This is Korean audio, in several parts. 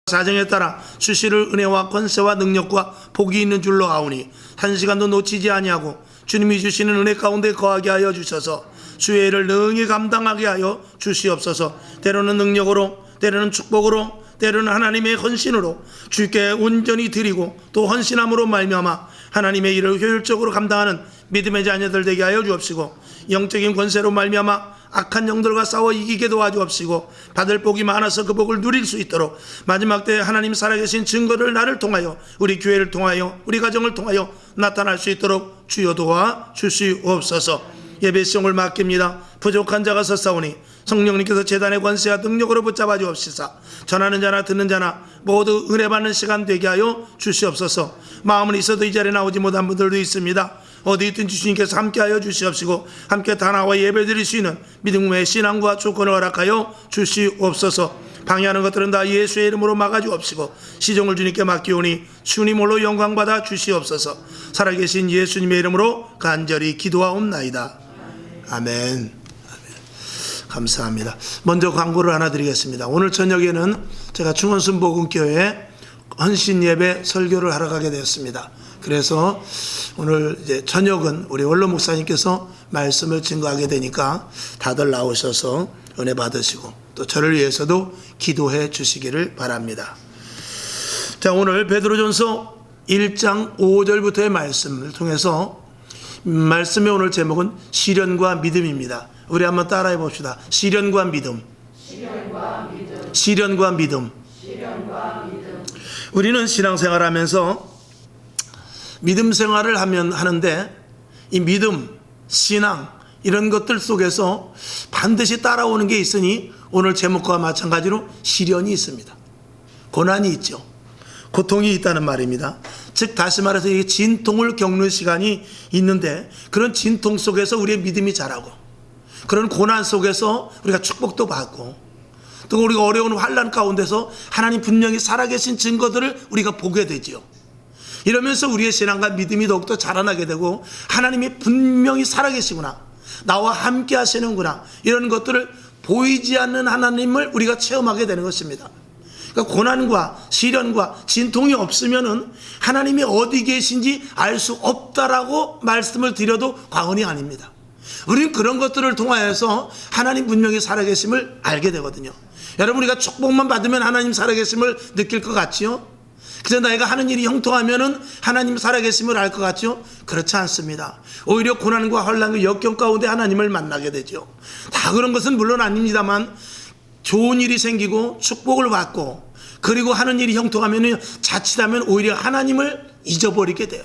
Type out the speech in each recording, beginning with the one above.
사정에 따라 수시를 은혜와 권세와 능력과 복이 있는 줄로 아오니 한 시간도 놓치지 아니하고 주님이 주시는 은혜 가운데 거하게 하여 주셔서 주의 일을 능히 감당하게 하여 주시옵소서. 때로는 능력으로, 때로는 축복으로, 때로는 하나님의 헌신으로 주께 온전히 드리고 또 헌신함으로 말미암아 하나님의 일을 효율적으로 감당하는 믿음의 자녀들 되게 하여 주옵시고, 영적인 권세로 말미암아 악한 영들과 싸워 이기게 도와주옵시고, 받을 복이 많아서 그 복을 누릴 수 있도록 마지막 때에 하나님 살아계신 증거를 나를 통하여, 우리 교회를 통하여, 우리 가정을 통하여 나타날 수 있도록 주여 도와 주시옵소서. 예배 시험을 맡깁니다. 부족한 자가 섰사오니 성령님께서 제단의 권세와 능력으로 붙잡아 주옵시사 전하는 자나 듣는 자나 모두 은혜 받는 시간 되게 하여 주시옵소서. 마음은 있어도 이 자리에 나오지 못한 분들도 있습니다. 어디 있든지 주님께서 함께하여 주시옵시고, 함께 다 나와 예배드릴 수 있는 믿음의 신앙과 조건을 허락하여 주시옵소서. 방해하는 것들은 다 예수의 이름으로 막아주옵시고, 시종을 주님께 맡기오니 주님 홀로 영광받아 주시옵소서. 살아계신 예수님의 이름으로 간절히 기도하옵나이다. 아멘. 감사합니다. 먼저 광고를 하나 드리겠습니다. 오늘 저녁에는 제가 충원순 복음교회 헌신 예배 설교를 하러 가게 되었습니다. 그래서 오늘 이제 저녁은 우리 원로 목사님께서 말씀을 증거하게 되니까 다들 나오셔서 은혜 받으시고 또 저를 위해서도 기도해 주시기를 바랍니다. 자, 오늘 베드로전서 1장 5절부터의 말씀을 통해서 말씀의 오늘 제목은 시련과 믿음입니다. 우리 한번 따라해 봅시다. 시련과 믿음. 시련과 믿음. 시련과 믿음. 시련과 믿음. 우리는 신앙생활 하면서 믿음 생활을 하는데 이 믿음, 신앙 이런 것들 속에서 반드시 따라오는 게 있으니 오늘 제목과 마찬가지로 시련이 있습니다. 고난이 있죠. 고통이 있다는 말입니다. 즉 다시 말해서 이 진통을 겪는 시간이 있는데, 그런 진통 속에서 우리의 믿음이 자라고, 그런 고난 속에서 우리가 축복도 받고, 또 우리가 어려운 환난 가운데서 하나님 분명히 살아계신 증거들을 우리가 보게 되지요. 이러면서 우리의 신앙과 믿음이 더욱더 자라나게 되고, 하나님이 분명히 살아계시구나, 나와 함께 하시는구나, 이런 것들을 보이지 않는 하나님을 우리가 체험하게 되는 것입니다. 그러니까 고난과 시련과 진통이 없으면은 하나님이 어디 계신지 알 수 없다라고 말씀을 드려도 과언이 아닙니다. 우리는 그런 것들을 통하여서 하나님 분명히 살아계심을 알게 되거든요. 여러분, 우리가 축복만 받으면 하나님 살아계심을 느낄 것 같지요? 그래서 내가 하는 일이 형통하면은 하나님 살아계심을 알 것 같죠? 그렇지 않습니다. 오히려 고난과 환난과 역경 가운데 하나님을 만나게 되죠. 다 그런 것은 물론 아닙니다만, 좋은 일이 생기고 축복을 받고 그리고 하는 일이 형통하면 자칫하면 오히려 하나님을 잊어버리게 돼요.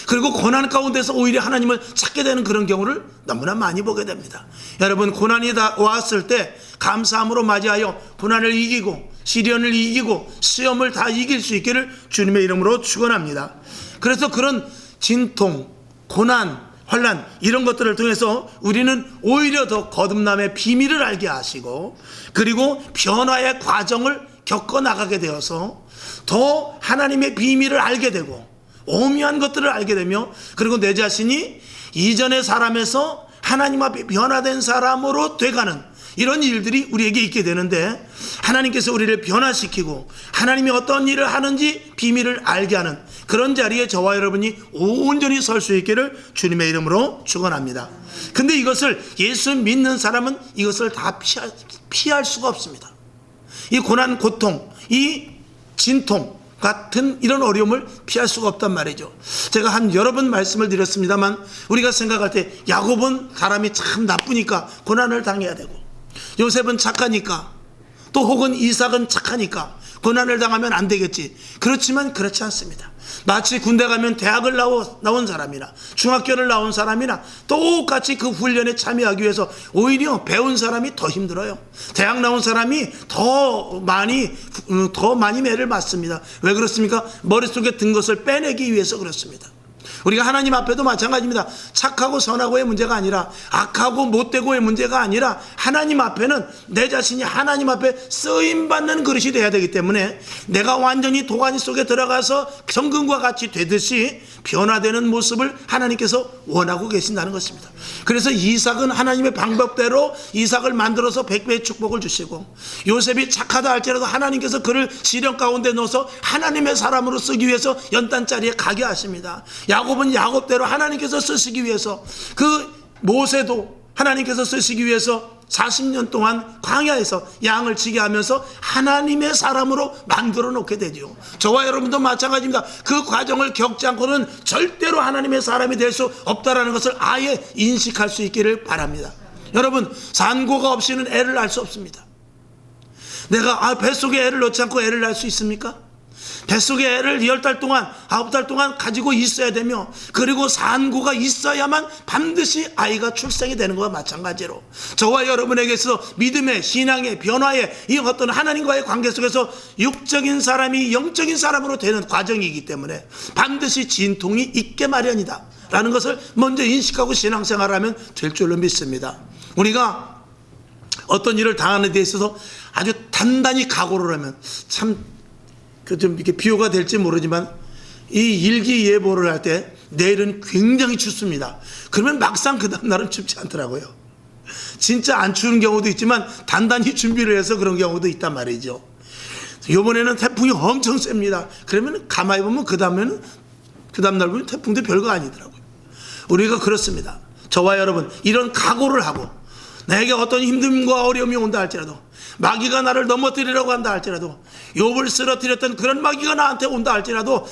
그리고 고난 가운데서 오히려 하나님을 찾게 되는 그런 경우를 너무나 많이 보게 됩니다. 여러분, 고난이 왔을 때 감사함으로 맞이하여 고난을 이기고 시련을 이기고 시험을 다 이길 수 있기를 주님의 이름으로 축원합니다. 그래서 그런 진통, 고난, 환난 이런 것들을 통해서 우리는 오히려 더 거듭남의 비밀을 알게 하시고, 그리고 변화의 과정을 겪어 나가게 되어서 더 하나님의 비밀을 알게 되고 오묘한 것들을 알게 되며, 그리고 내 자신이 이전의 사람에서 하나님 앞에 변화된 사람으로 돼가는 이런 일들이 우리에게 있게 되는데, 하나님께서 우리를 변화시키고 하나님이 어떤 일을 하는지 비밀을 알게 하는 그런 자리에 저와 여러분이 온전히 설 수 있기를 주님의 이름으로 축원합니다. 근데 이것을 예수 믿는 사람은 이것을 다 피할 수가 없습니다. 이 고난, 고통, 이 진통 같은 이런 어려움을 피할 수가 없단 말이죠. 제가 한 여러 번 말씀을 드렸습니다만, 우리가 생각할 때 야곱은 사람이 참 나쁘니까 고난을 당해야 되고, 요셉은 착하니까, 또 혹은 이삭은 착하니까 고난을 당하면 안 되겠지. 그렇지만 그렇지 않습니다. 마치 군대 가면 대학을 나온 사람이나 중학교를 나온 사람이나 똑같이 그 훈련에 참여하기 위해서 오히려 배운 사람이 더 힘들어요. 대학 나온 사람이 더 많이 매를 맞습니다. 왜 그렇습니까? 머릿속에 든 것을 빼내기 위해서 그렇습니다. 우리가 하나님 앞에도 마찬가지입니다. 착하고 선하고의 문제가 아니라, 악하고 못되고의 문제가 아니라, 하나님 앞에는 내 자신이 하나님 앞에 쓰임받는 그릇이 돼야 되기 때문에 내가 완전히 도가니 속에 들어가서 정금과 같이 되듯이 변화되는 모습을 하나님께서 원하고 계신다는 것입니다. 그래서 이삭은 하나님의 방법대로 이삭을 만들어서 백배의 축복을 주시고, 요셉이 착하다 할지라도 하나님께서 그를 시련 가운데 넣어서 하나님의 사람으로 쓰기 위해서 연단자리에 가게 하십니다. 야곱은 야곱대로 하나님께서 쓰시기 위해서, 그 모세도 하나님께서 쓰시기 위해서 40년 동안 광야에서 양을 치게 하면서 하나님의 사람으로 만들어 놓게 되죠. 저와 여러분도 마찬가지입니다. 그 과정을 겪지 않고는 절대로 하나님의 사람이 될 수 없다는 것을 아예 인식할 수 있기를 바랍니다. 여러분, 산고가 없이는 애를 낳을 수 없습니다. 내가 뱃속에 애를 넣지 않고 애를 낳을 수 있습니까? 뱃속에 애를 10달 동안 9달 동안 가지고 있어야 되며, 그리고 산고가 있어야만 반드시 아이가 출생이 되는 것과 마찬가지로 저와 여러분에게서 믿음의, 신앙의, 변화의 이 어떤 하나님과의 관계 속에서 육적인 사람이 영적인 사람으로 되는 과정이기 때문에 반드시 진통이 있게 마련이다 라는 것을 먼저 인식하고 신앙생활을 하면 될 줄로 믿습니다. 우리가 어떤 일을 당하는 데 있어서 아주 단단히 각오를 하면, 참 좀 이렇게 비유가 될지 모르지만, 이 일기예보를 할 때 내일은 굉장히 춥습니다. 그러면 막상 그 다음날은 춥지 않더라고요. 진짜 안 추운 경우도 있지만 단단히 준비를 해서 그런 경우도 있단 말이죠. 이번에는 태풍이 엄청 셉니다. 그러면 가만히 보면 그 다음날 보면 태풍도 별거 아니더라고요. 우리가 그렇습니다. 저와 여러분, 이런 각오를 하고, 내게 어떤 힘듦과 어려움이 온다 할지라도, 마귀가 나를 넘어뜨리려고 한다 할지라도, 욥을 쓰러뜨렸던 그런 마귀가 나한테 온다 할지라도,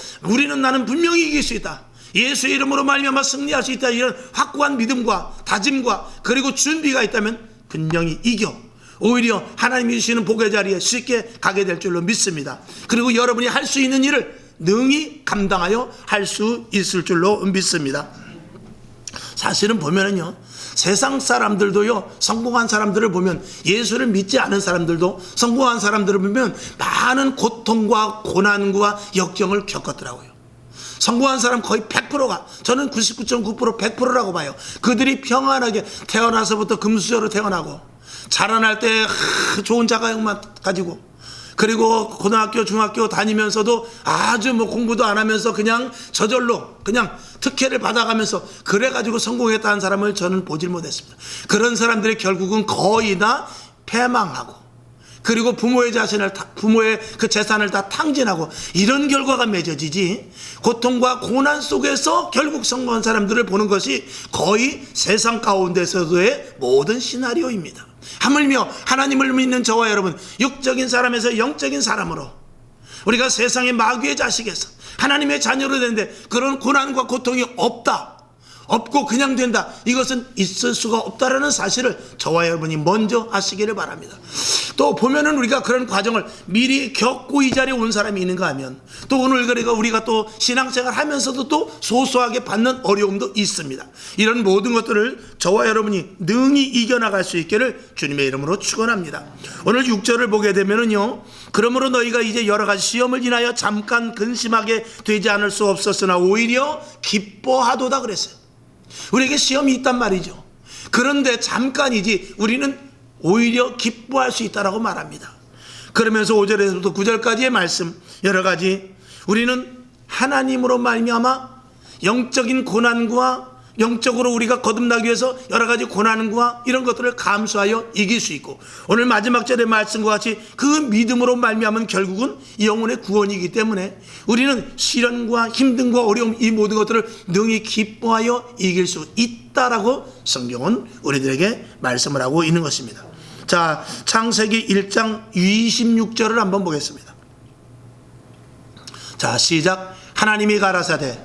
나는 분명히 이길 수 있다, 예수의 이름으로 말미암아 승리할 수 있다, 이런 확고한 믿음과 다짐과 그리고 준비가 있다면 분명히 이겨 오히려 하나님이 주시는 복의 자리에 쉽게 가게 될 줄로 믿습니다. 그리고 여러분이 할 수 있는 일을 능히 감당하여 할 수 있을 줄로 믿습니다. 사실은 보면은요, 세상 사람들도요, 성공한 사람들을 보면, 예수를 믿지 않은 사람들도 성공한 사람들을 보면 많은 고통과 고난과 역경을 겪었더라고요. 성공한 사람 거의 100%가, 저는 99.9% 100%라고 봐요. 그들이 평안하게 태어나서부터 금수저로 태어나고, 자라날 때 좋은 자가용만 가지고, 그리고 고등학교 중학교 다니면서도 아주 공부도 안 하면서 그냥 저절로 그냥 특혜를 받아가면서 그래가지고 성공했다는 사람을 저는 보질 못했습니다. 그런 사람들이 결국은 거의 다 패망하고, 그리고 부모의 그 재산을 다 탕진하고, 이런 결과가 맺어지지, 고통과 고난 속에서 결국 성공한 사람들을 보는 것이 거의 세상 가운데서도의 모든 시나리오입니다. 하물며 하나님을 믿는 저와 여러분, 육적인 사람에서 영적인 사람으로, 우리가 세상의 마귀의 자식에서 하나님의 자녀로 되는데 그런 고난과 고통이 없고 그냥 된다, 이것은 있을 수가 없다라는 사실을 저와 여러분이 먼저 아시기를 바랍니다. 또 보면은 우리가 그런 과정을 미리 겪고 이 자리에 온 사람이 있는가 하면, 또 오늘 우리가 또 신앙생활 하면서도 또 소소하게 받는 어려움도 있습니다. 이런 모든 것들을 저와 여러분이 능히 이겨나갈 수 있기를 주님의 이름으로 축원합니다. 오늘 6절을 보게 되면은요, 그러므로 너희가 이제 여러 가지 시험을 인하여 잠깐 근심하게 되지 않을 수 없었으나 오히려 기뻐하도다 그랬어요. 우리에게 시험이 있단 말이죠. 그런데 잠깐이지 우리는 오히려 기뻐할 수 있다라고 말합니다. 그러면서 5절에서부터 9절까지의 말씀, 여러 가지 우리는 하나님으로 말미암아 영적인 고난과 영적으로 우리가 거듭나기 위해서 여러 가지 고난과 이런 것들을 감수하여 이길 수 있고, 오늘 마지막 절의 말씀과 같이 그 믿음으로 말미암은 결국은 영혼의 구원이기 때문에 우리는 시련과 힘듦과 어려움, 이 모든 것들을 능히 기뻐하여 이길 수 있다라고 성경은 우리들에게 말씀을 하고 있는 것입니다. 자, 창세기 1장 26절을 한번 보겠습니다. 자, 시작. 하나님이 가라사대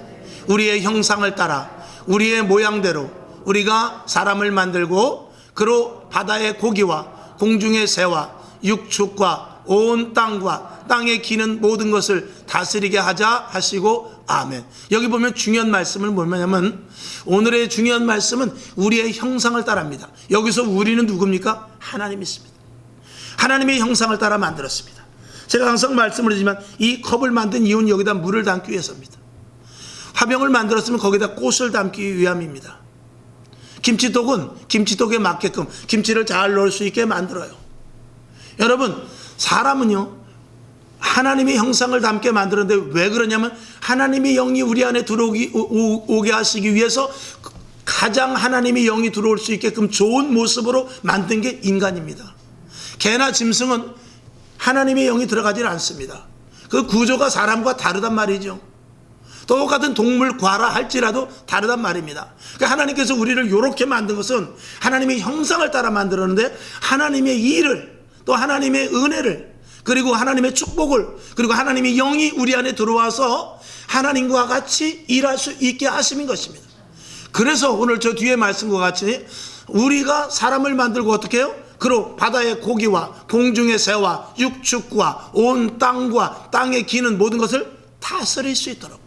우리의 형상을 따라 우리의 모양대로 우리가 사람을 만들고 그로 바다의 고기와 공중의 새와 육축과 온 땅과 땅에 기는 모든 것을 다스리게 하자 하시고 아멘. 여기 보면 중요한 말씀은 뭐냐면, 오늘의 중요한 말씀은 우리의 형상을 따라입니다. 여기서 우리는 누굽니까? 하나님이 있습니다. 하나님의 형상을 따라 만들었습니다. 제가 항상 말씀을 드리지만 이 컵을 만든 이유는 여기다 물을 담기 위해서입니다. 화병을 만들었으면 거기다 꽃을 담기 위함입니다. 김치독은 김치독에 맞게끔 김치를 잘 넣을 수 있게 만들어요. 여러분, 사람은요 하나님의 형상을 담게 만드는데 왜 그러냐면 하나님의 영이 우리 안에 오게 하시기 위해서 가장 하나님의 영이 들어올 수 있게끔 좋은 모습으로 만든 게 인간입니다. 개나 짐승은 하나님의 영이 들어가질 않습니다. 그 구조가 사람과 다르단 말이죠. 똑같은 동물 과라 할지라도 다르단 말입니다. 그러니까 하나님께서 우리를 이렇게 만든 것은 하나님의 형상을 따라 만들었는데 하나님의 일을 또 하나님의 은혜를 그리고 하나님의 축복을 그리고 하나님의 영이 우리 안에 들어와서 하나님과 같이 일할 수 있게 하심인 것입니다. 그래서 오늘 저 뒤에 말씀과 같이 우리가 사람을 만들고 어떻게 해요? 그로 바다의 고기와 공중의 새와 육축과 온 땅과 땅에 기는 모든 것을 다스릴 수 있도록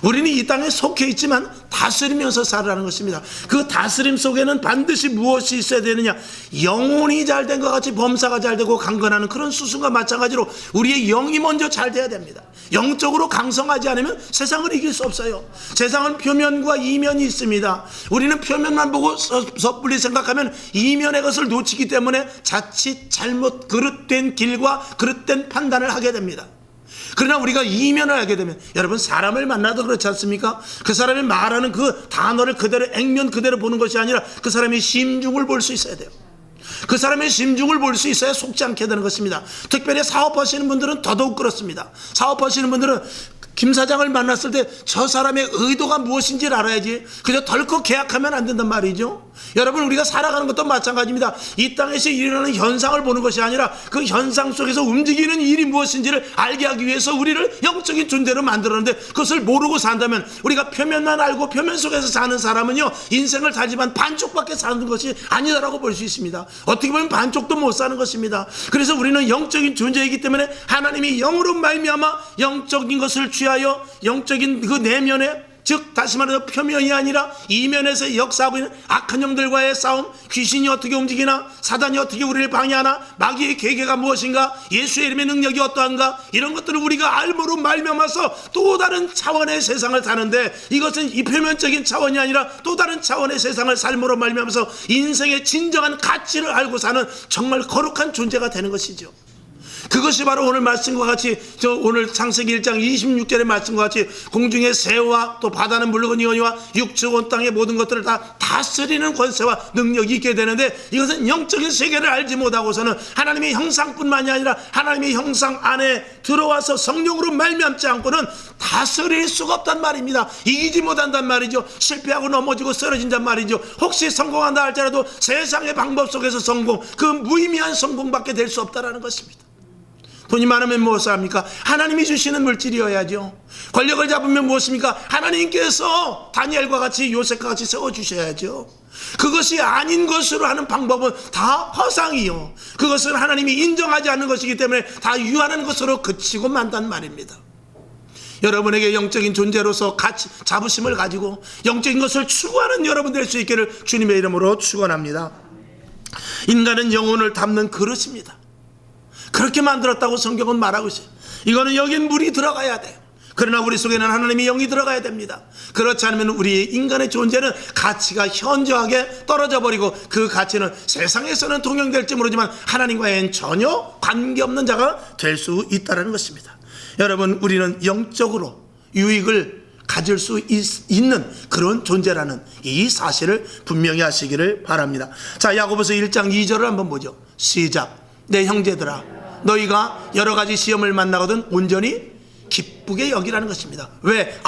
우리는 이 땅에 속해 있지만 다스리면서 살아가는 것입니다. 그 다스림 속에는 반드시 무엇이 있어야 되느냐? 영혼이 잘된 것 같이 범사가 잘되고 강건하는 그런 수순과 마찬가지로 우리의 영이 먼저 잘 돼야 됩니다. 영적으로 강성하지 않으면 세상을 이길 수 없어요. 세상은 표면과 이면이 있습니다. 우리는 표면만 보고 섣불리 생각하면 이면의 것을 놓치기 때문에 자칫 잘못 그릇된 길과 그릇된 판단을 하게 됩니다. 그러나 우리가 이면을 알게 되면 여러분 사람을 만나도 그렇지 않습니까? 그 사람이 말하는 그 단어를 그대로 액면 그대로 보는 것이 아니라 그 사람의 심중을 볼 수 있어야 돼요. 그 사람의 심중을 볼 수 있어야 속지 않게 되는 것입니다. 특별히 사업하시는 분들은 더더욱 그렇습니다. 사업하시는 분들은 김 사장을 만났을 때 저 사람의 의도가 무엇인지를 알아야지 그저 덜컥 계약하면 안 된단 말이죠. 여러분 우리가 살아가는 것도 마찬가지입니다. 이 땅에서 일어나는 현상을 보는 것이 아니라 그 현상 속에서 움직이는 일이 무엇인지를 알게 하기 위해서 우리를 영적인 존재로 만들었는데 그것을 모르고 산다면 우리가 표면만 알고 표면 속에서 사는 사람은요 인생을 살지만 반쪽밖에 사는 것이 아니다라고 볼 수 있습니다. 어떻게 보면 반쪽도 못 사는 것입니다. 그래서 우리는 영적인 존재이기 때문에 하나님이 영으로 말미암아 영적인 것을 취하여 영적인 그 내면에 즉 다시 말해서 표면이 아니라 이면에서 역사하고 있는 악한 영들과의 싸움, 귀신이 어떻게 움직이나 사단이 어떻게 우리를 방해하나 마귀의 계계가 무엇인가 예수의 이름의 능력이 어떠한가 이런 것들을 우리가 알므로 말미암아서 또 다른 차원의 세상을 사는데 이것은 이 표면적인 차원이 아니라 또 다른 차원의 세상을 삶으로 말미암아서 인생의 진정한 가치를 알고 사는 정말 거룩한 존재가 되는 것이죠. 그것이 바로 오늘 말씀과 같이 오늘 창세기 1장 26절의 말씀과 같이 공중의 새와 또 바다는 물건이거니와 육축 온 땅의 모든 것들을 다 다스리는 권세와 능력이 있게 되는데 이것은 영적인 세계를 알지 못하고서는 하나님의 형상뿐만이 아니라 하나님의 형상 안에 들어와서 성령으로 말미암지 않고는 다스릴 수가 없단 말입니다. 이기지 못한단 말이죠. 실패하고 넘어지고 쓰러진단 말이죠. 혹시 성공한다 할지라도 세상의 방법 속에서 성공, 그 무의미한 성공밖에 될 수 없다라는 것입니다. 돈이 많으면 무엇을 합니까? 하나님이 주시는 물질이어야죠. 권력을 잡으면 무엇입니까? 하나님께서 다니엘과 같이 요셉과 같이 세워주셔야죠. 그것이 아닌 것으로 하는 방법은 다 허상이요. 그것은 하나님이 인정하지 않는 것이기 때문에 다 유한한 것으로 그치고 만단 말입니다. 여러분에게 영적인 존재로서 가치, 자부심을 가지고 영적인 것을 추구하는 여러분 될 수 있기를 주님의 이름으로 축원합니다. 인간은 영혼을 담는 그릇입니다. 그렇게 만들었다고 성경은 말하고 있어요. 이거는 여긴 물이 들어가야 돼요. 그러나 우리 속에는 하나님의 영이 들어가야 됩니다. 그렇지 않으면 우리 인간의 존재는 가치가 현저하게 떨어져 버리고 그 가치는 세상에서는 동용될지 모르지만 하나님과는 전혀 관계없는 자가 될 수 있다는 것입니다. 여러분 우리는 영적으로 유익을 가질 수 있는 그런 존재라는 이 사실을 분명히 하시기를 바랍니다. 자, 야고보서 1장 2절을 한번 보죠. 시작. 내 형제들아 너희가 여러 가지 시험을 만나거든 온전히 기쁘게 여기라는 것입니다. 왜?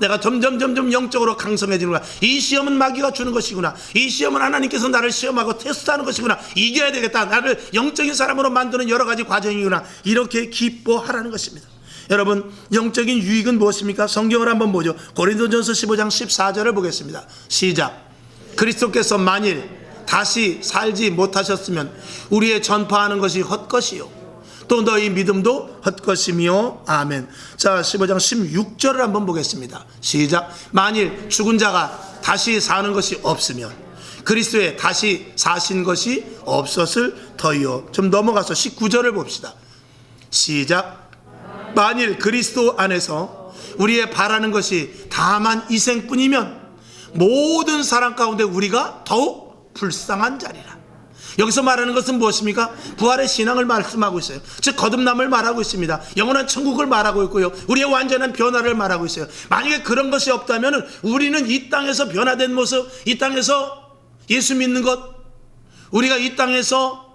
내가 점점 영적으로 강성해지는구나. 이 시험은 마귀가 주는 것이구나. 이 시험은 하나님께서 나를 시험하고 테스트하는 것이구나. 이겨야 되겠다. 나를 영적인 사람으로 만드는 여러 가지 과정이구나. 이렇게 기뻐하라는 것입니다. 여러분 영적인 유익은 무엇입니까? 성경을 한번 보죠. 고린도전서 15장 14절을 보겠습니다. 시작. 그리스도께서 만일 다시 살지 못하셨으면 우리의 전파하는 것이 헛것이요 또 너희 믿음도 헛것이며 아멘. 자 15장 16절을 한번 보겠습니다. 시작. 만일 죽은 자가 다시 사는 것이 없으면 그리스도에 다시 사신 것이 없었을 터이요. 좀 넘어가서 19절을 봅시다. 시작. 만일 그리스도 안에서 우리의 바라는 것이 다만 이 생뿐이면 모든 사람 가운데 우리가 더욱 불쌍한 자리라. 여기서 말하는 것은 무엇입니까? 부활의 신앙을 말씀하고 있어요. 즉 거듭남을 말하고 있습니다. 영원한 천국을 말하고 있고요, 우리의 완전한 변화를 말하고 있어요. 만약에 그런 것이 없다면 우리는 이 땅에서 변화된 모습, 이 땅에서 예수 믿는 것, 우리가 이 땅에서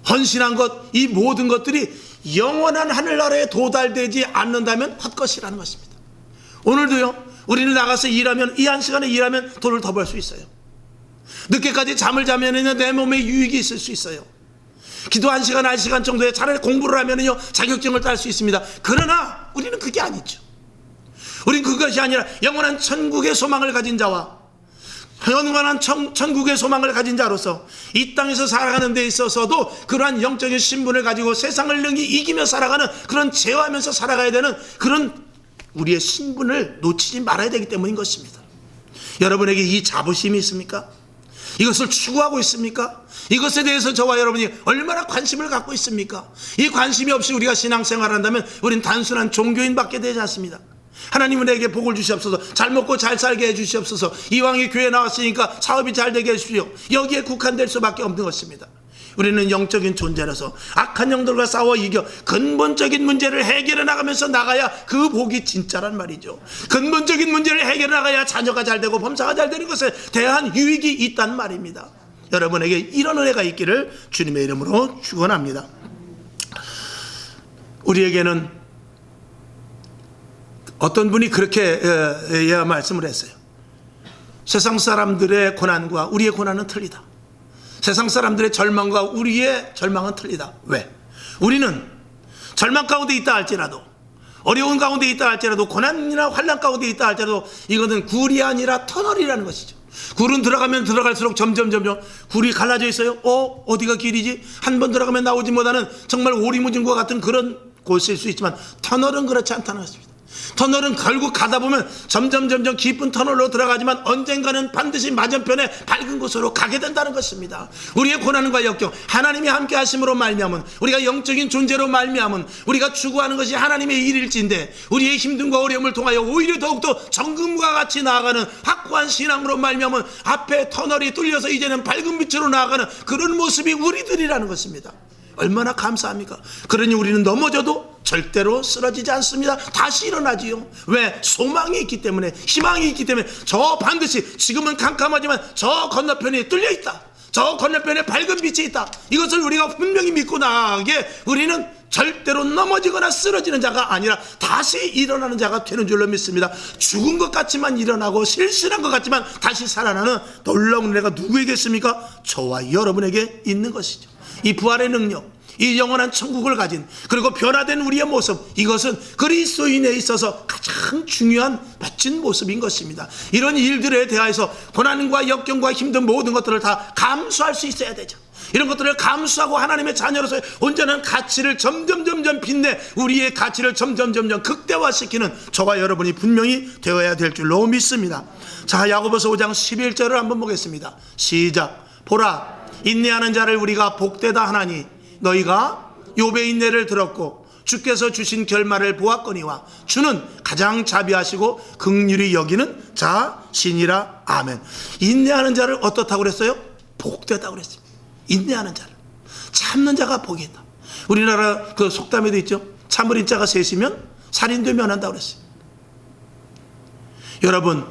헌신한 것, 이 모든 것들이 영원한 하늘나라에 도달되지 않는다면 헛것이라는 것입니다. 오늘도요, 우리는 나가서 일하면, 이 한 시간에 일하면 돈을 더 벌 수 있어요. 늦게까지 잠을 자면 내 몸에 유익이 있을 수 있어요. 기도 1시간, 1시간 정도에 차라리 공부를 하면요 자격증을 딸 수 있습니다. 그러나 우리는 그게 아니죠. 우리는 그것이 아니라 영원한 천국의 소망을 가진 자와 영원한 천국의 소망을 가진 자로서 이 땅에서 살아가는 데 있어서도 그러한 영적인 신분을 가지고 세상을 능히 이기며 살아가는, 그런 제어하면서 살아가야 되는 그런 우리의 신분을 놓치지 말아야 되기 때문인 것입니다. 여러분에게 이 자부심이 있습니까? 이것을 추구하고 있습니까? 이것에 대해서 저와 여러분이 얼마나 관심을 갖고 있습니까? 이 관심이 없이 우리가 신앙생활을 한다면 우린 단순한 종교인밖에 되지 않습니다. 하나님은 내게 복을 주시옵소서, 잘 먹고 잘 살게 해주시옵소서, 이왕에 교회 나왔으니까 사업이 잘 되게 해주십시오, 여기에 국한될 수밖에 없는 것입니다. 우리는 영적인 존재라서 악한 영들과 싸워 이겨 근본적인 문제를 해결해 나가면서 나가야 그 복이 진짜란 말이죠. 근본적인 문제를 해결해 나가야 자녀가 잘 되고 범사가 잘 되는 것에 대한 유익이 있단 말입니다. 여러분에게 이런 은혜가 있기를 주님의 이름으로 축원합니다. 우리에게는 어떤 분이 그렇게 말씀을 했어요. 세상 사람들의 고난과 우리의 고난은 틀리다. 세상 사람들의 절망과 우리의 절망은 틀리다. 왜? 우리는 절망 가운데 있다 할지라도, 어려운 가운데 있다 할지라도, 고난이나 환난 가운데 있다 할지라도 이것은 굴이 아니라 터널이라는 것이죠. 굴은 들어가면 들어갈수록 점점 굴이 갈라져 있어요. 어디가 길이지? 한 번 들어가면 나오지 못하는 정말 오리무중과 같은 그런 곳일 수 있지만 터널은 그렇지 않다는 것입니다. 터널은 결국 가다 보면 점점 깊은 터널로 들어가지만 언젠가는 반드시 맞은편에 밝은 곳으로 가게 된다는 것입니다. 우리의 고난과 역경, 하나님이 함께 하심으로 말미암은, 우리가 영적인 존재로 말미암은 우리가 추구하는 것이 하나님의 일일지인데 우리의 힘듦과 어려움을 통하여 오히려 더욱더 정금과 같이 나아가는 확고한 신앙으로 말미암은 앞에 터널이 뚫려서 이제는 밝은 빛으로 나아가는 그런 모습이 우리들이라는 것입니다. 얼마나 감사합니까? 그러니 우리는 넘어져도 절대로 쓰러지지 않습니다. 다시 일어나지요. 왜? 소망이 있기 때문에, 희망이 있기 때문에. 저 반드시, 지금은 캄캄하지만 저 건너편에 뚫려 있다, 저 건너편에 밝은 빛이 있다, 이것을 우리가 분명히 믿고 나가기에 우리는 절대로 넘어지거나 쓰러지는 자가 아니라 다시 일어나는 자가 되는 줄로 믿습니다. 죽은 것 같지만 일어나고 실신한 것 같지만 다시 살아나는 놀라운 은혜가 누구에게 있습니까? 저와 여러분에게 있는 것이죠. 이 부활의 능력, 이 영원한 천국을 가진, 그리고 변화된 우리의 모습, 이것은 그리스도인에 있어서 가장 중요한 멋진 모습인 것입니다. 이런 일들에 대하여서 고난과 역경과 힘든 모든 것들을 다 감수할 수 있어야 되죠. 이런 것들을 감수하고 하나님의 자녀로서의 온전한 가치를 점점 빛내 우리의 가치를 점점 극대화시키는 저와 여러분이 분명히 되어야 될 줄로 믿습니다. 자, 야고보서 5장 11절을 한번 보겠습니다. 시작. 보라, 인내하는 자를 우리가 복되다 하나니 너희가 욥의 인내를 들었고 주께서 주신 결말을 보았거니와 주는 가장 자비하시고 긍휼히 여기는 자신이라. 아멘. 인내하는 자를 어떻다고 그랬어요? 복되다고 그랬습니다. 인내하는 자를, 참는 자가 복이 있다. 우리나라 그 속담에도 있죠. 참을인 자가 셋이면 살인도 면한다고 그랬어요. 여러분,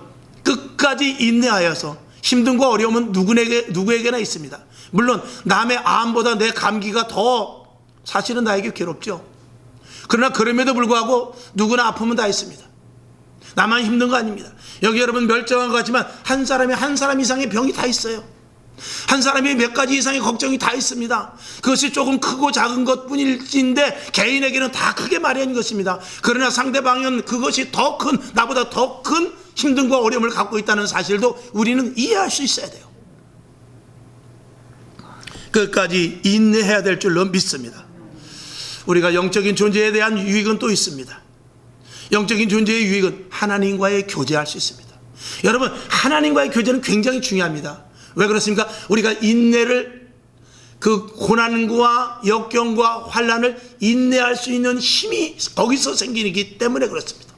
끝까지 인내하여서 힘든 거 어려움은 누구에게나 있습니다. 물론 남의 암보다 내 감기가 더 사실은 나에게 괴롭죠. 그러나 그럼에도 불구하고 누구나 아픔은 다 있습니다. 나만 힘든 거 아닙니다. 여기 여러분 멀쩡한 것 같지만 한 사람 이상의 병이 다 있어요. 한 사람이 몇 가지 이상의 걱정이 다 있습니다. 그것이 조금 크고 작은 것뿐일진데 개인에게는 다 크게 마련인 것입니다. 그러나 상대방은 그것이 더 큰, 나보다 더 큰 힘듦과 어려움을 갖고 있다는 사실도 우리는 이해할 수 있어야 돼요. 끝까지 인내해야 될 줄로 믿습니다. 우리가 영적인 존재에 대한 유익은 또 있습니다. 영적인 존재의 유익은 하나님과의 교제할 수 있습니다. 여러분, 하나님과의 교제는 굉장히 중요합니다. 왜 그렇습니까? 우리가 인내를 그 고난과 역경과 환난을 인내할 수 있는 힘이 거기서 생기기 때문에 그렇습니다.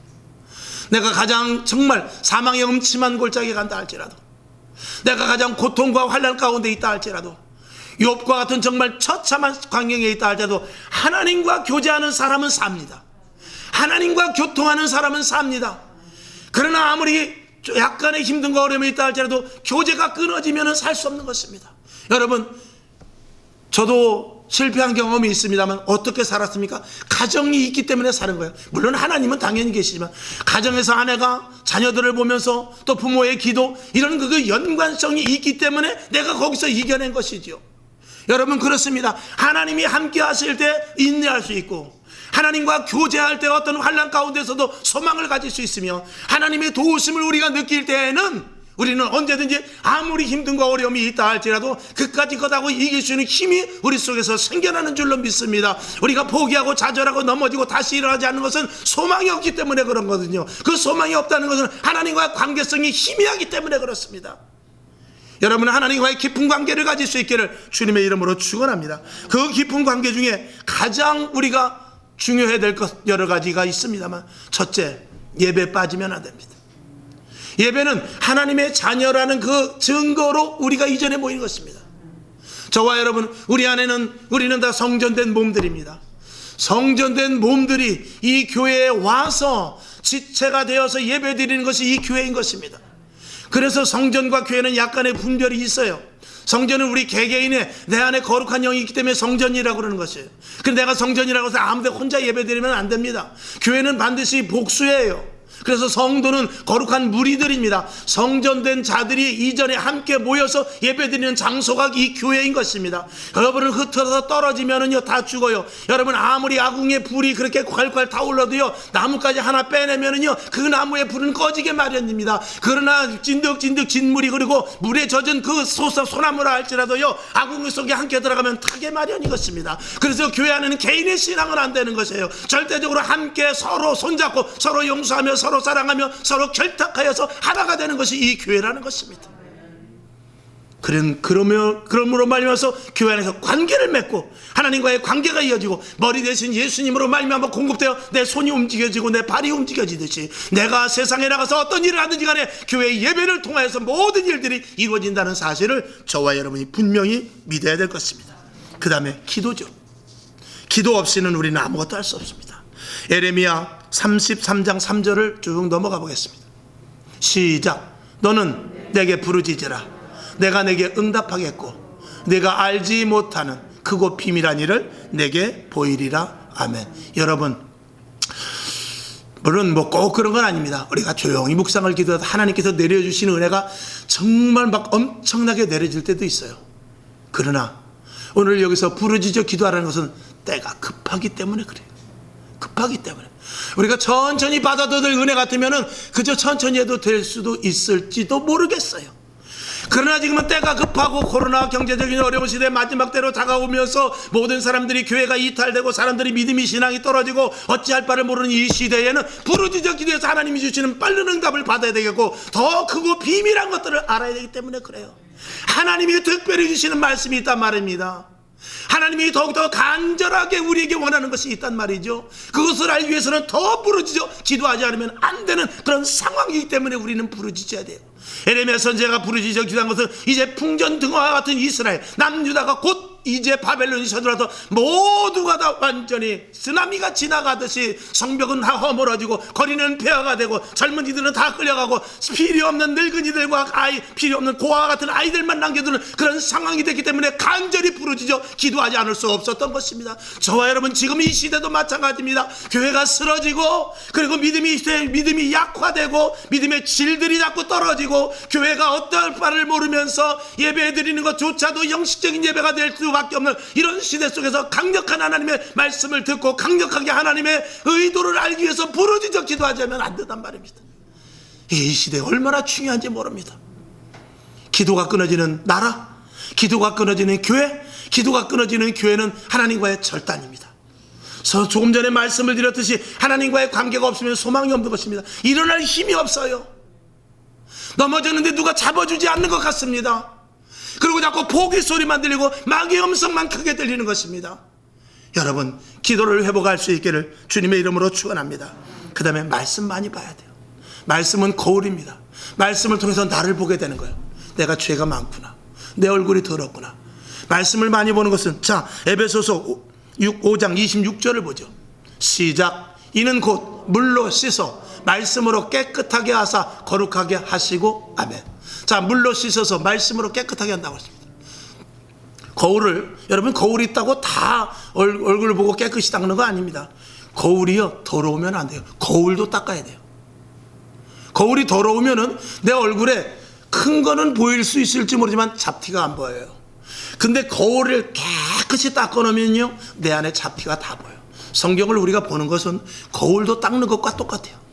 내가 가장 정말 사망의 음침한 골짜기에 간다 할지라도, 내가 가장 고통과 환난 가운데 있다 할지라도, 욥과 같은 정말 처참한 광경에 있다 할지라도 하나님과 교제하는 사람은 삽니다. 하나님과 교통하는 사람은 삽니다. 그러나 아무리 약간의 힘든과 어려움이 있다 할지라도 교제가 끊어지면 살 수 없는 것입니다. 여러분, 저도 실패한 경험이 있습니다만 어떻게 살았습니까? 가정이 있기 때문에 사는 거예요. 물론 하나님은 당연히 계시지만 가정에서 아내가 자녀들을 보면서 또 부모의 기도, 이런 그 연관성이 있기 때문에 내가 거기서 이겨낸 것이지요. 여러분, 그렇습니다. 하나님이 함께 하실 때 인내할 수 있고, 하나님과 교제할 때 어떤 환난 가운데서도 소망을 가질 수 있으며, 하나님의 도우심을 우리가 느낄 때에는 우리는 언제든지 아무리 힘든과 어려움이 있다 할지라도 그까지 것하고 이길 수 있는 힘이 우리 속에서 생겨나는 줄로 믿습니다. 우리가 포기하고 좌절하고 넘어지고 다시 일어나지 않는 것은 소망이 없기 때문에 그런 거거든요. 그 소망이 없다는 것은 하나님과의 관계성이 희미하기 때문에 그렇습니다. 여러분은 하나님과의 깊은 관계를 가질 수 있기를 주님의 이름으로 축원합니다. 그 깊은 관계 중에 가장 우리가 중요해야 될 것 여러 가지가 있습니다만, 첫째, 예배에 빠지면 안 됩니다. 예배는 하나님의 자녀라는 그 증거로 우리가 이전에 모이는 것입니다. 저와 여러분, 우리는 다 성전된 몸들입니다. 성전된 몸들이 이 교회에 와서 지체가 되어서 예배 드리는 것이 이 교회인 것입니다. 그래서 성전과 교회는 약간의 분별이 있어요. 성전은 우리 개개인의 내 안에 거룩한 영이 있기 때문에 성전이라고 그러는 것이에요. 그런데 내가 성전이라고 해서 아무데 혼자 예배 드리면 안 됩니다. 교회는 반드시 복수예요. 그래서 성도는 거룩한 무리들입니다. 성전된 자들이 이전에 함께 모여서 예배드리는 장소가 이 교회인 것입니다. 여러분은 흩어서 떨어지면은요 다 죽어요. 여러분, 아무리 아궁의 불이 그렇게 콸콸 타올라도요, 나무까지 하나 빼내면은요 그 나무의 불은 꺼지게 마련입니다. 그러나 진득진득 진물이 그리고 물에 젖은 그 소나무라 할지라도요, 아궁 속에 함께 들어가면 타게 마련인 것입니다. 그래서 교회 안에는 개인의 신앙은 안 되는 것이에요. 절대적으로 함께 서로 손잡고 서로 용서하며 서로 사랑하며 서로 결탁하여서 하나가 되는 것이 이 교회라는 것입니다. 그러므로 말미암아서 교회 안에서 관계를 맺고 하나님과의 관계가 이어지고, 머리 대신 예수님으로 말미암아 공급되어 내 손이 움직여지고 내 발이 움직여지듯이 내가 세상에 나가서 어떤 일을 하든지 간에 교회의 예배를 통하여서 모든 일들이 이루어진다는 사실을 저와 여러분이 분명히 믿어야 될 것입니다. 그 다음에 기도죠. 기도 없이는 우리는 아무것도 할 수 없습니다. 에레미야 33장 3절을 쭉 넘어가 보겠습니다. 시작. 너는 내게 부르짖으라. 내가 내게 응답하겠고 내가 알지 못하는 크고 비밀한 일을 내게 보이리라. 아멘. 여러분, 물론 꼭 그런 건 아닙니다. 우리가 조용히 묵상을 기도해도 하나님께서 내려주시는 은혜가 정말 막 엄청나게 내려질 때도 있어요. 그러나 오늘 여기서 부르짖어 기도하라는 것은 때가 급하기 때문에 그래요. 급하기 때문에 우리가 천천히 받아도 될 은혜 같으면은 그저 천천히 해도 될 수도 있을지도 모르겠어요. 그러나 지금은 때가 급하고 코로나 경제적인 어려운 시대 마지막 때로 다가오면서 모든 사람들이 교회가 이탈되고 사람들이 믿음이 신앙이 떨어지고 어찌할 바를 모르는 이 시대에는 부르짖어 기도해서 하나님이 주시는 빠른 응답을 받아야 되겠고 더 크고 비밀한 것들을 알아야 되기 때문에 그래요. 하나님이 특별히 주시는 말씀이 있단 말입니다. 하나님이 더욱더 간절하게 우리에게 원하는 것이 있단 말이죠. 그것을 알기 위해서는 더 부르짖어 기도하지 않으면 안 되는 그런 상황이기 때문에 우리는 부르짖어야 돼요. 에레미야 선지자가 부르짖어 기도한 것은 이제 풍전등화와 같은 이스라엘 남유다가 곧 이제 바벨론이 서들어서 모두가 다 완전히 쓰나미가 지나가듯이 성벽은 다 허물어지고 거리는 폐허가 되고 젊은이들은 다 끌려가고 필요 없는 늙은이들과 필요 없는 고아와 같은 아이들만 남겨두는 그런 상황이 됐기 때문에 간절히 부르짖어 기도하지 않을 수 없었던 것입니다. 저와 여러분, 지금 이 시대도 마찬가지입니다. 교회가 쓰러지고 그리고 믿음이 약화되고 믿음의 질들이 자꾸 떨어지고 교회가 어떠할 바를 모르면서 예배 드리는 것조차도 형식적인 예배가 될 수밖에 없는 이런 시대 속에서 강력한 하나님의 말씀을 듣고 강력하게 하나님의 의도를 알기 위해서 부르짖어 기도하자면 안 된단 말입니다. 이 시대에 얼마나 중요한지 모릅니다. 기도가 끊어지는 나라, 기도가 끊어지는 교회, 기도가 끊어지는 교회는 하나님과의 절단입니다. 조금 전에 말씀을 드렸듯이 하나님과의 관계가 없으면 소망이 없는 것입니다. 일어날 힘이 없어요. 넘어졌는데 누가 잡아주지 않는 것 같습니다. 그리고 그리고 자꾸 포기 소리만 들리고 마귀의 음성만 크게 들리는 것입니다. 여러분, 기도를 회복할 수 있기를 주님의 이름으로 축원합니다. 그 다음에 말씀 많이 봐야 돼요. 말씀은 거울입니다. 말씀을 통해서 나를 보게 되는 거예요. 내가 죄가 많구나, 내 얼굴이 더럽구나. 말씀을 많이 보는 것은, 자, 에베소서 5장 26절을 보죠. 시작. 이는 곧 물로 씻어 말씀으로 깨끗하게 하사 거룩하게 하시고. 아멘. 자, 물로 씻어서 말씀으로 깨끗하게 한다고 했습니다. 거울을, 여러분, 거울이 있다고 다 얼굴을 보고 깨끗이 닦는 거 아닙니다. 거울이요, 더러우면 안 돼요. 거울도 닦아야 돼요. 거울이 더러우면은 내 얼굴에 큰 거는 보일 수 있을지 모르지만 잡티가 안 보여요. 근데 거울을 깨끗이 닦아 놓으면요, 내 안에 잡티가 다 보여요. 성경을 우리가 보는 것은 거울도 닦는 것과 똑같아요.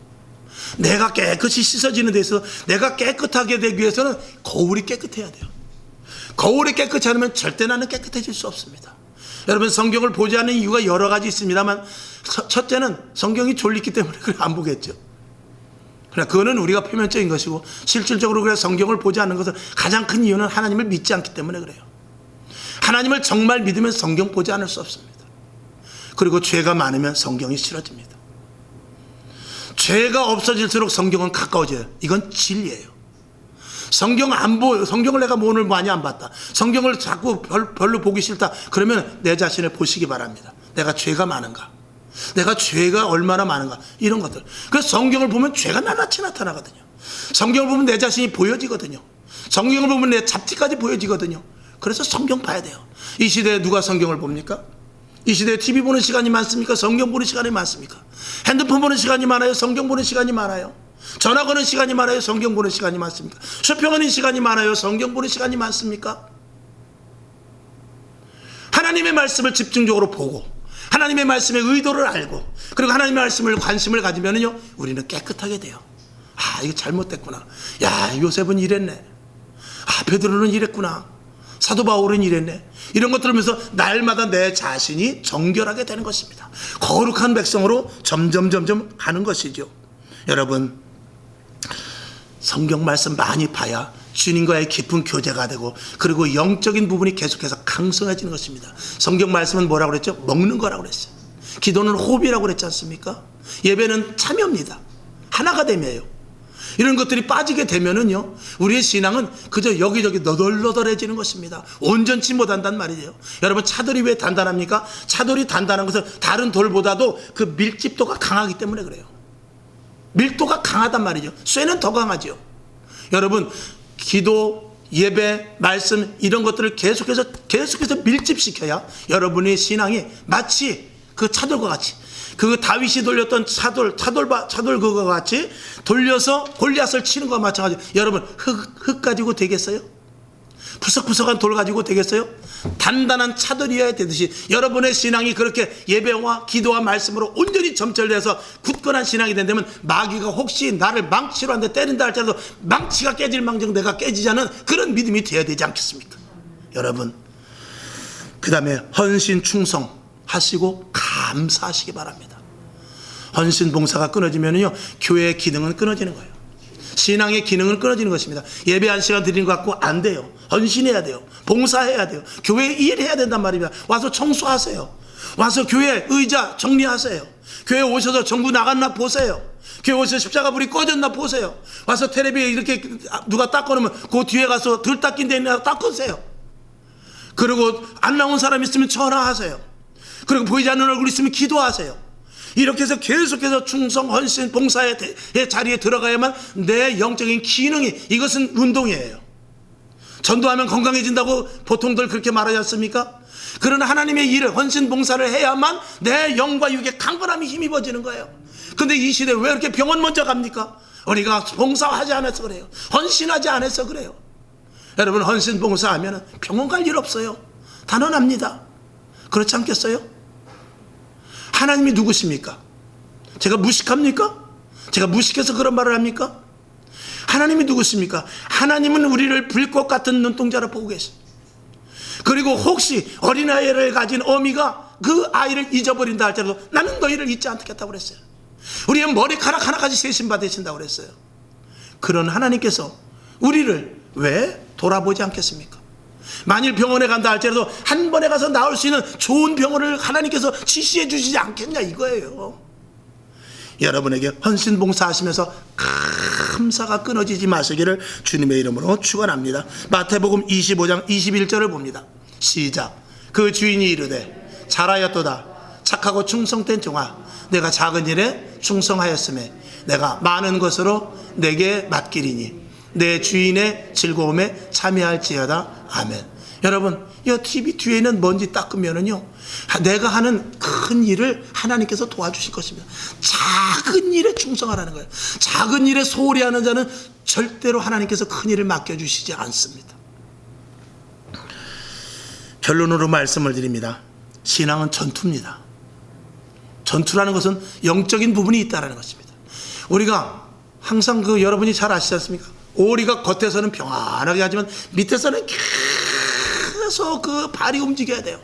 내가 깨끗이 씻어지는 데서, 내가 깨끗하게 되기 위해서는 거울이 깨끗해야 돼요. 거울이 깨끗지 않으면 절대 나는 깨끗해질 수 없습니다. 여러분, 성경을 보지 않는 이유가 여러 가지 있습니다만, 첫째는 성경이 졸리기 때문에 그래 안 보겠죠. 그러나 그거는 우리가 표면적인 것이고, 실질적으로 그래 성경을 보지 않는 것은 가장 큰 이유는 하나님을 믿지 않기 때문에 그래요. 하나님을 정말 믿으면 성경 보지 않을 수 없습니다. 그리고 죄가 많으면 성경이 싫어집니다. 죄가 없어질수록 성경은 가까워져요. 이건 진리예요. 성경 안 보여. 성경을 내가 오늘 많이 안 봤다, 성경을 자꾸 별로 보기 싫다, 그러면 내 자신을 보시기 바랍니다. 내가 죄가 많은가, 내가 죄가 얼마나 많은가, 이런 것들. 그래서 성경을 보면 죄가 낱낱이 나타나거든요. 성경을 보면 내 자신이 보여지거든요. 성경을 보면 내 잡티까지 보여지거든요. 그래서 성경 봐야 돼요. 이 시대에 누가 성경을 봅니까? 이 시대에 TV 보는 시간이 많습니까? 성경 보는 시간이 많습니까? 핸드폰 보는 시간이 많아요? 성경 보는 시간이 많아요? 전화 거는 시간이 많아요? 성경 보는 시간이 많습니까? 쇼핑하는 시간이 많아요? 성경 보는 시간이 많습니까? 하나님의 말씀을 집중적으로 보고, 하나님의 말씀의 의도를 알고, 그리고 하나님의 말씀을 관심을 가지면요, 우리는 깨끗하게 돼요. 아, 이거 잘못됐구나. 야, 요셉은 이랬네. 아, 베드로는 이랬구나. 사도 바울은 이랬네. 이런 것들을 보면서 날마다 내 자신이 정결하게 되는 것입니다. 거룩한 백성으로 점점 가는 것이죠. 여러분, 성경 말씀 많이 봐야 주님과의 깊은 교제가 되고, 그리고 영적인 부분이 계속해서 강성해지는 것입니다. 성경 말씀은 뭐라고 그랬죠? 먹는 거라고 그랬어요. 기도는 호흡이라고 그랬지 않습니까? 예배는 참여입니다. 하나가 되며요. 이런 것들이 빠지게 되면은요, 우리의 신앙은 그저 여기저기 너덜너덜해지는 것입니다. 온전치 못한단 말이에요. 여러분, 차돌이 왜 단단합니까? 차돌이 단단한 것은 다른 돌보다도 그 밀집도가 강하기 때문에 그래요. 밀도가 강하단 말이죠. 쇠는 더 강하죠. 여러분, 기도, 예배, 말씀, 이런 것들을 계속해서 밀집시켜야 여러분의 신앙이 마치 그 차돌과 같이, 그 다윗이 돌렸던 차돌 그거와 같이 돌려서 골리앗을 치는 것과 마찬가지. 여러분, 흙 가지고 되겠어요? 푸석푸석한 돌 가지고 되겠어요? 단단한 차돌이어야 되듯이 여러분의 신앙이 그렇게 예배와 기도와 말씀으로 온전히 점철돼서 굳건한 신앙이 된다면, 마귀가 혹시 나를 망치로 한 대 때린다 할지라도 망치가 깨질 망정 내가 깨지지 않은 그런 믿음이 되어야 되지 않겠습니까? 여러분, 그 다음에 헌신 충성 하시고 감사하시기 바랍니다. 헌신 봉사가 끊어지면요, 교회의 기능은 끊어지는 거예요. 신앙의 기능은 끊어지는 것입니다. 예배 한 시간 드리는 것 같고 안 돼요. 헌신해야 돼요. 봉사해야 돼요. 교회 일해야 된단 말입니다. 와서 청소하세요. 와서 교회 의자 정리하세요. 교회 오셔서 전구 나갔나 보세요. 교회 오셔서 십자가 불이 꺼졌나 보세요. 와서 텔레비에 이렇게 누가 닦아놓으면 그 뒤에 가서 덜 닦인 데 있나 닦으세요. 그리고 안 나온 사람 있으면 전화하세요. 그리고 보이지 않는 얼굴 있으면 기도하세요. 이렇게 해서 계속해서 충성, 헌신, 봉사의 자리에 들어가야만 내 영적인 기능이, 이것은 운동이에요. 전도하면 건강해진다고 보통들 그렇게 말하지 않습니까? 그러나 하나님의 일을, 헌신, 봉사를 해야만 내 영과 육의 강건함이 힘입어지는 거예요. 근데 이 시대에 왜 이렇게 병원 먼저 갑니까? 우리가 봉사하지 않아서 그래요. 헌신하지 않아서 그래요. 여러분, 헌신, 봉사하면 병원 갈 일 없어요. 단언합니다. 그렇지 않겠어요? 하나님이 누구십니까? 제가 무식합니까? 제가 무식해서 그런 말을 합니까? 하나님이 누구십니까? 하나님은 우리를 불꽃 같은 눈동자로 보고 계십니다. 그리고 혹시 어린아이를 가진 어미가 그 아이를 잊어버린다 할지라도 나는 너희를 잊지 않겠다고 그랬어요. 우리의 머리카락 하나까지 세심받으신다고 그랬어요. 그런 하나님께서 우리를 왜 돌아보지 않겠습니까? 만일 병원에 간다 할지라도 한 번에 가서 나올 수 있는 좋은 병원을 하나님께서 지시해 주시지 않겠냐 이거예요. 여러분에게 헌신봉사하시면서 감사가 끊어지지 마시기를 주님의 이름으로 축원합니다. 마태복음 25장 21절을 봅니다. 시작. 그 주인이 이르되 잘하였도다 착하고 충성된 종아, 내가 작은 일에 충성하였음에 내가 많은 것으로 내게 맡기리니 내 주인의 즐거움에 참여할지어다. 아멘. 여러분, 이 TV 뒤에는 먼지 닦으면은요, 내가 하는 큰 일을 하나님께서 도와주실 것입니다. 작은 일에 충성하라는 거예요. 작은 일에 소홀히 하는 자는 절대로 하나님께서 큰 일을 맡겨주시지 않습니다. 결론으로 말씀을 드립니다. 신앙은 전투입니다. 전투라는 것은 영적인 부분이 있다는 것입니다. 우리가 항상 여러분이 잘 아시지 않습니까? 오리가 겉에서는 평안하게 하지만 밑에서는 계속 발이 움직여야 돼요.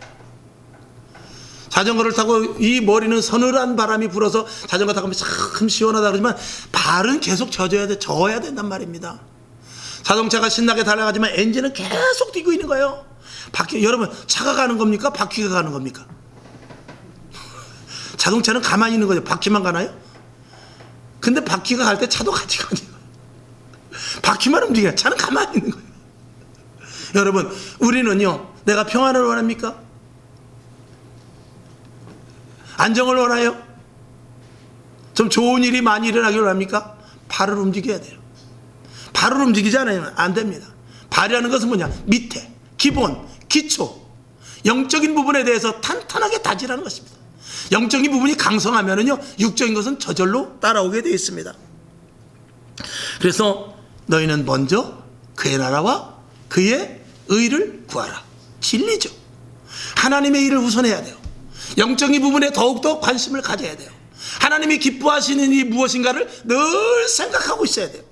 자전거를 타고 이 머리는 서늘한 바람이 불어서 자전거 타고 참 시원하다 그러지만 발은 계속 저어야 된단 말입니다. 자동차가 신나게 달려가지만 엔진은 계속 뛰고 있는 거예요. 여러분, 차가 가는 겁니까? 바퀴가 가는 겁니까? 자동차는 가만히 있는 거죠. 바퀴만 가나요? 근데 바퀴가 갈 때 차도 같이 가죠. 바퀴만 움직여요. 차는 가만히 있는 거예요. 여러분, 우리는요, 내가 평안을 원합니까? 안정을 원해요? 좀 좋은 일이 많이 일어나기를 원합니까? 발을 움직여야 돼요. 발을 움직이지 않으면 안 됩니다. 발이라는 것은 뭐냐? 밑에, 기본, 기초, 영적인 부분에 대해서 탄탄하게 다지라는 것입니다. 영적인 부분이 강성하면은요, 육적인 것은 저절로 따라오게 되어 있습니다. 그래서 너희는 먼저 그의 나라와 그의 의를 구하라. 진리죠. 하나님의 일을 우선해야 돼요. 영적인 부분에 더욱더 관심을 가져야 돼요. 하나님이 기뻐하시는 일이 무엇인가를 늘 생각하고 있어야 돼요.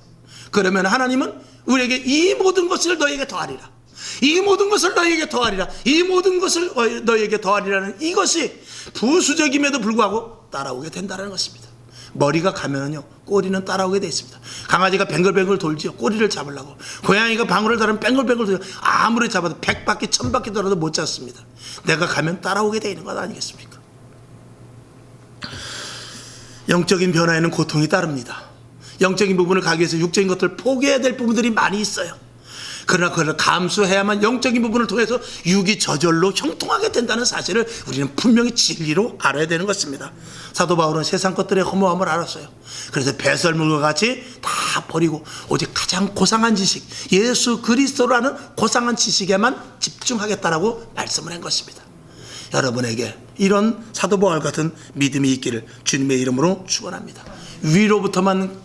그러면 하나님은 우리에게 이 모든 것을 너희에게 더하리라. 이 모든 것을 너희에게 더하리라. 이 모든 것을 너희에게 더하리라는 이것이 부수적임에도 불구하고 따라오게 된다는 것입니다. 머리가 가면은요, 꼬리는 따라오게 되어 있습니다. 강아지가 뱅글뱅글 돌지요. 꼬리를 잡으려고. 고양이가 방울을 달으면 뱅글뱅글 돌죠. 아무리 잡아도 100바퀴 1000바퀴 돌아도 못 잡습니다. 내가 가면 따라오게 되어 있는 것 아니겠습니까? 영적인 변화에는 고통이 따릅니다. 영적인 부분을 가기 위해서 육적인 것들을 포기해야 될 부분들이 많이 있어요. 그러나 그걸 감수해야만 영적인 부분을 통해서 육이 저절로 형통하게 된다는 사실을 우리는 분명히 진리로 알아야 되는 것입니다. 사도 바울은 세상 것들의 허무함을 알았어요. 그래서 배설물과 같이 다 버리고 오직 가장 고상한 지식, 예수 그리스도라는 고상한 지식에만 집중하겠다라고 말씀을 한 것입니다. 여러분에게 이런 사도 바울 같은 믿음이 있기를 주님의 이름으로 축원합니다. 위로부터만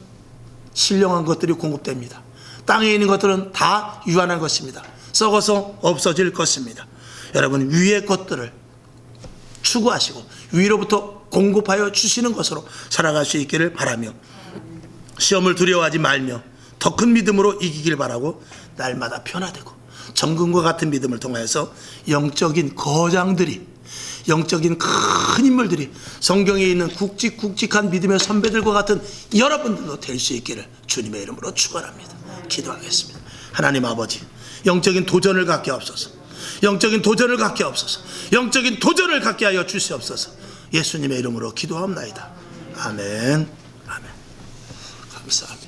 신령한 것들이 공급됩니다. 땅에 있는 것들은 다 유한한 것입니다. 썩어서 없어질 것입니다. 여러분, 위의 것들을 추구하시고 위로부터 공급하여 주시는 것으로 살아갈 수 있기를 바라며, 시험을 두려워하지 말며 더 큰 믿음으로 이기길 바라고 날마다 변화되고 정금과 같은 믿음을 통해서 영적인 거장들이, 영적인 큰 인물들이, 성경에 있는 굵직굵직한 믿음의 선배들과 같은 여러분들도 될 수 있기를 주님의 이름으로 축원합니다. 기도하겠습니다. 하나님 아버지, 영적인 도전을 갖게 하옵소서. 영적인 도전을 갖게 하옵소서. 영적인 도전을 갖게 하여 주시옵소서. 예수님의 이름으로 기도하옵나이다. 아멘. 아멘. 감사합니다.